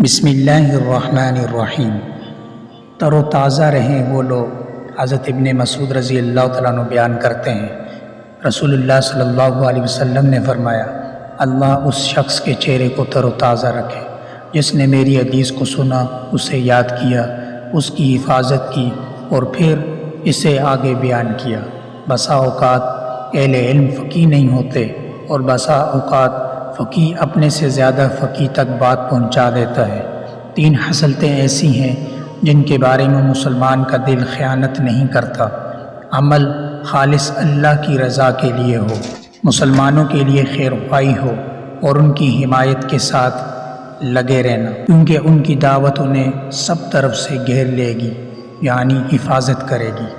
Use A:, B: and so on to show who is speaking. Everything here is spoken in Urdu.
A: بسم اللہ الرحمن الرحیم۔ تر و تازہ رہیں وہ لوگ۔ حضرت ابن مسعود رضی اللہ تعالیٰ عنہ بیان کرتے ہیں، رسول اللہ صلی اللہ علیہ وسلم نے فرمایا، اللہ اس شخص کے چہرے کو تر و تازہ رکھے جس نے میری حدیث کو سنا، اسے یاد کیا، اس کی حفاظت کی اور پھر اسے آگے بیان کیا۔ بسا اوقات اہل علم فقیہ نہیں ہوتے اور بسا اوقات فقیہ اپنے سے زیادہ فقیہ تک بات پہنچا دیتا ہے۔ 3 خصلتیں ایسی ہیں جن کے بارے میں مسلمان کا دل خیانت نہیں کرتا۔ عمل خالص اللہ کی رضا کے لیے ہو، مسلمانوں کے لیے خیر خواہی ہو اور ان کی حمایت کے ساتھ لگے رہنا، کیونکہ ان کی دعوت انہیں سب طرف سے گھیر لے گی، یعنی حفاظت کرے گی۔